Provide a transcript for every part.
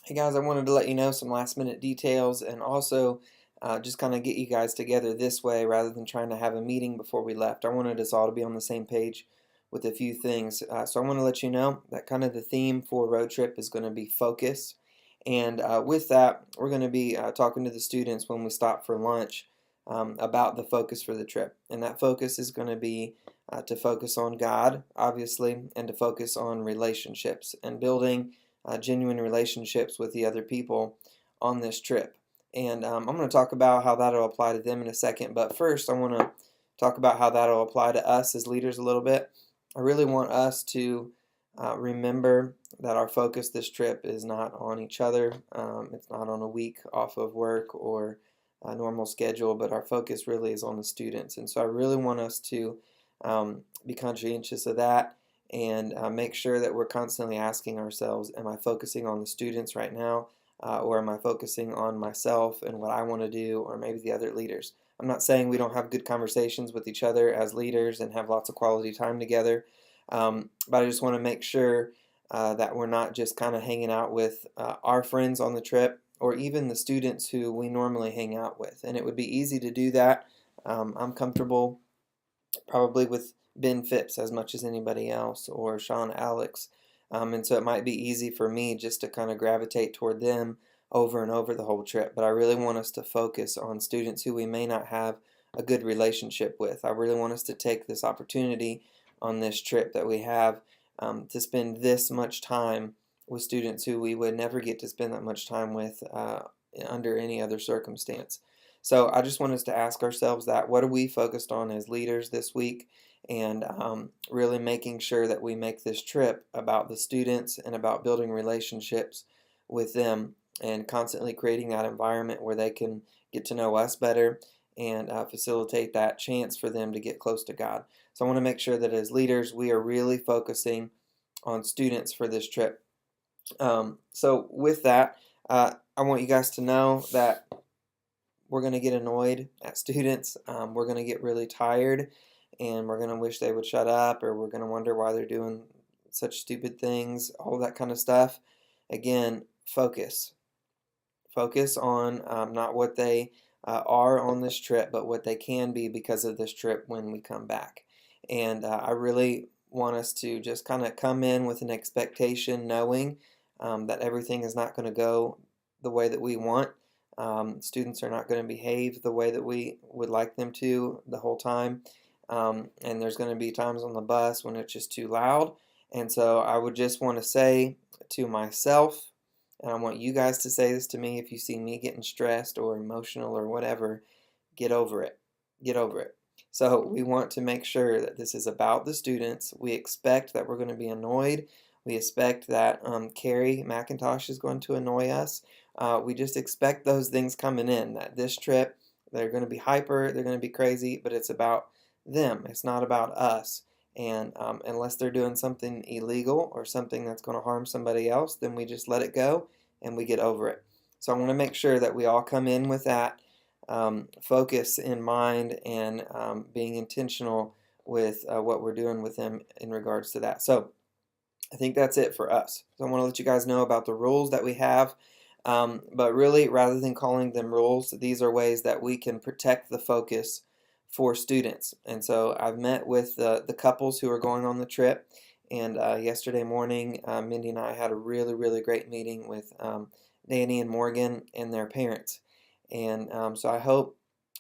Hey guys, I wanted to let you know some last minute details and also just kind of get you guys together this way rather than trying to have a meeting before we left. I wanted us all to be on the same page with a few things. So I want to let you know that kind of the theme for road trip is going to be focus. And with that, we're going to be talking to the students when we stop for lunch about the focus for the trip. And that focus is going to be to focus on God, obviously, and to focus on relationships and building genuine relationships with the other people on this trip. And I'm going to talk about how that'll apply to them in a second. But first, I want to talk about how that'll apply to us as leaders a little bit. I really want us to remember that our focus this trip is not on each other. It's not on a week off of work or a normal schedule, but our focus really is on the students. And so I really want us to be conscientious of that and make sure that we're constantly asking ourselves, am I focusing on the students right now, or am I focusing on myself and what I want to do, or maybe the other leaders? I'm not saying we don't have good conversations with each other as leaders and have lots of quality time together, but I just want to make sure that we're not just kind of hanging out with our friends on the trip or even the students who we normally hang out with. And it would be easy to do that. I'm comfortable probably with Ben Phipps as much as anybody else, or Sean Alex. And so it might be easy for me just to kind of gravitate toward them over and over the whole trip. But I really want us to focus on students who we may not have a good relationship with. I really want us to take this opportunity on this trip that we have to spend this much time with students who we would never get to spend that much time with under any other circumstance. So I just want us to ask ourselves that, what are we focused on as leaders this week? And really making sure that we make this trip about the students and about building relationships with them and constantly creating that environment where they can get to know us better and facilitate that chance for them to get close to God. So I want to make sure that as leaders we are really focusing on students for this trip. So with that, I want you guys to know that we're going to get annoyed at students. We're going to get really tired and we're going to wish they would shut up, or we're going to wonder why they're doing such stupid things, all that kind of stuff. Again, focus. Focus on not what they are on this trip, but what they can be because of this trip when we come back. And I really want us to just kind of come in with an expectation, knowing that everything is not going to go the way that we want. Students are not going to behave the way that we would like them to the whole time. And there's going to be times on the bus when it's just too loud. And so I would just want to say to myself, and I want you guys to say this to me, if you see me getting stressed or emotional or whatever, get over it. Get over it. So we want to make sure that this is about the students. We expect that we're going to be annoyed. We expect that Carrie McIntosh is going to annoy us. We just expect those things coming in, that this trip, they're going to be hyper, they're going to be crazy, but it's about them. It's not about us. And unless they're doing something illegal or something that's going to harm somebody else, then we just let it go and we get over it. So I want to make sure that we all come in with that focus in mind and being intentional with what we're doing with them in regards to that. So I think that's it for us. So I want to let you guys know about the rules that we have. But really, rather than calling them rules, these are ways that we can protect the focus for students. And so I've met with the couples who are going on the trip. And yesterday morning, Mindy and I had a really, really great meeting with Danny and Morgan and their parents. And so I hope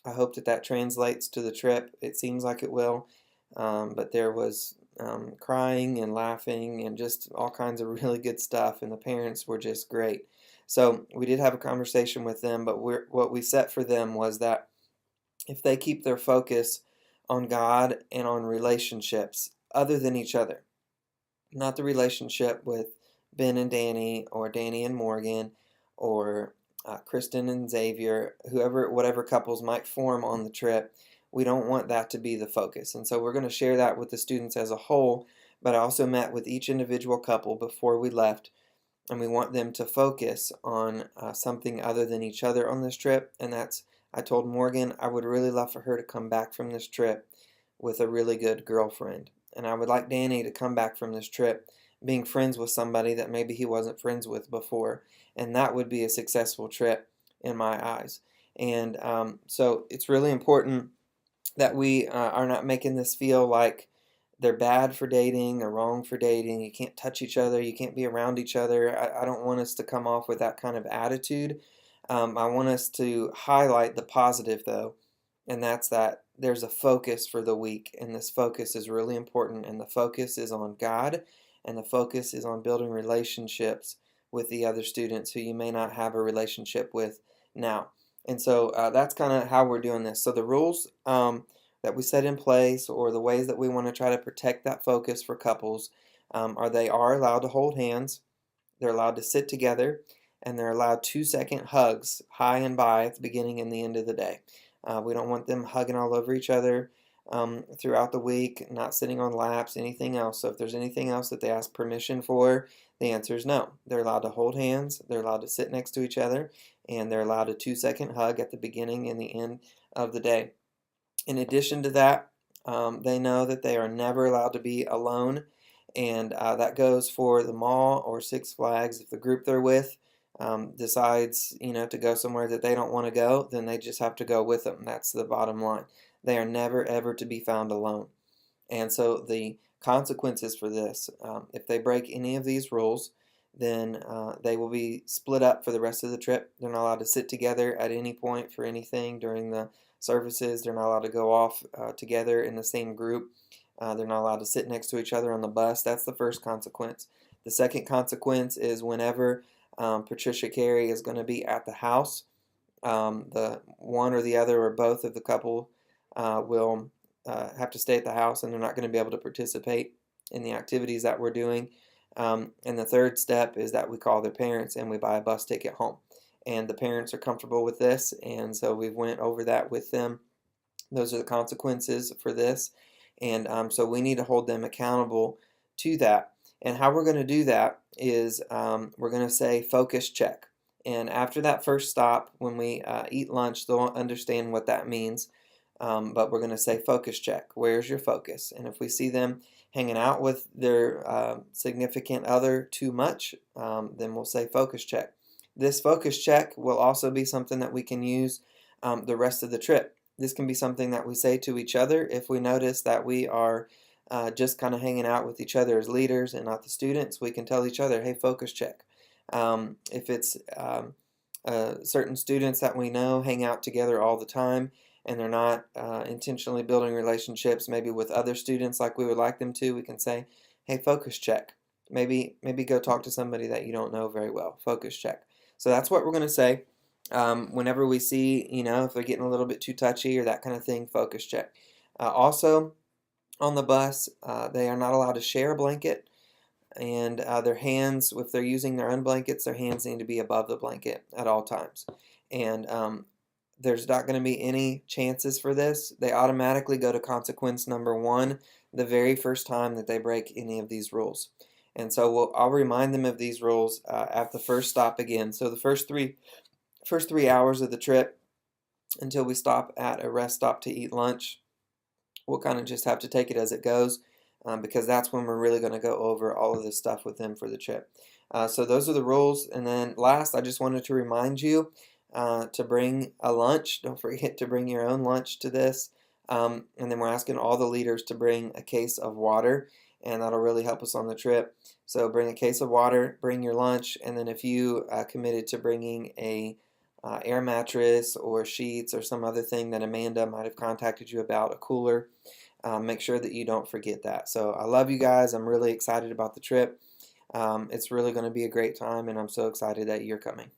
that that translates to the trip. It seems like it will. But there was crying and laughing and just all kinds of really good stuff. And the parents were just great. So we did have a conversation with them, but what we set for them was that if they keep their focus on God and on relationships other than each other, not the relationship with Ben and Danny or Danny and Morgan or Kristen and Xavier, whoever, whatever couples might form on the trip, we don't want that to be the focus. And so we're going to share that with the students as a whole, but I also met with each individual couple before we left, and we want them to focus on something other than each other on this trip. And that's, I told Morgan I would really love for her to come back from this trip with a really good girlfriend, and I would like Danny to come back from this trip being friends with somebody that maybe he wasn't friends with before, and that would be a successful trip in my eyes. And so it's really important that we are not making this feel like they're bad for dating or wrong for dating. You can't touch each other. You can't be around each other. I don't want us to come off with that kind of attitude. I want us to highlight the positive, though, and that's that there's a focus for the week, and this focus is really important, and the focus is on God, and the focus is on building relationships with the other students who you may not have a relationship with now. And so that's kind of how we're doing this. So the rules that we set in place, or the ways that we want to try to protect that focus for couples, are they are allowed to hold hands, they're allowed to sit together, and they're allowed 2-second hugs, hi and bye, at the beginning and the end of the day. We don't want them hugging all over each other throughout the week, not sitting on laps, anything else. So if there's anything else that they ask permission for, the answer is no. They're allowed to hold hands, they're allowed to sit next to each other, and they're allowed a 2-second hug at the beginning and the end of the day. In addition to that, they know that they are never allowed to be alone, and that goes for the mall or Six Flags. If the group they're with decides, to go somewhere that they don't want to go, then they just have to go with them. That's the bottom line. They are never ever to be found alone. And so the consequences for this, if they break any of these rules, then they will be split up for the rest of the trip. They're not allowed to sit together at any point for anything during the services. They're not allowed to go off together in the same group. They're not allowed to sit next to each other on the bus. That's the first consequence. The second consequence is whenever Patricia Carey is going to be at the house, the one or the other or both of the couple will have to stay at the house, and they're not going to be able to participate in the activities that we're doing. And the third step is that we call their parents and we buy a bus ticket home. And the parents are comfortable with this, and so we went over that with them. Those are the consequences for this, and so we need to hold them accountable to that. And how we're going to do that is we're going to say focus check. And after that first stop, when we eat lunch, they'll understand what that means. But we're going to say focus check. Where's your focus? And if we see them hanging out with their significant other too much, then we'll say focus check. This focus check will also be something that we can use the rest of the trip. This can be something that we say to each other if we notice that we are just kind of hanging out with each other as leaders and not the students. We can tell each other, hey, focus check. If it's certain students that we know hang out together all the time, and they're not intentionally building relationships maybe with other students like we would like them to, we can say, hey, focus check. Maybe go talk to somebody that you don't know very well. Focus check. So that's what we're going to say whenever we see, if they're getting a little bit too touchy or that kind of thing, focus check. Also, on the bus, they are not allowed to share a blanket, and their hands, if they're using their own blankets, their hands need to be above the blanket at all times. And there's not going to be any chances for this. They automatically go to consequence number 1 the very first time that they break any of these rules. And so I'll remind them of these rules at the first stop again. So the first three hours of the trip until we stop at a rest stop to eat lunch, we'll kind of just have to take it as it goes because that's when we're really going to go over all of this stuff with them for the trip. So those are the rules. And then last, I just wanted to remind you to bring a lunch. Don't forget to bring your own lunch to this. And then we're asking all the leaders to bring a case of water, and that'll really help us on the trip. So bring a case of water, bring your lunch, and then if you committed to bringing a air mattress or sheets or some other thing that Amanda might have contacted you about, a cooler, make sure that you don't forget that. So I love you guys. I'm really excited about the trip. It's really going to be a great time, and I'm so excited that you're coming.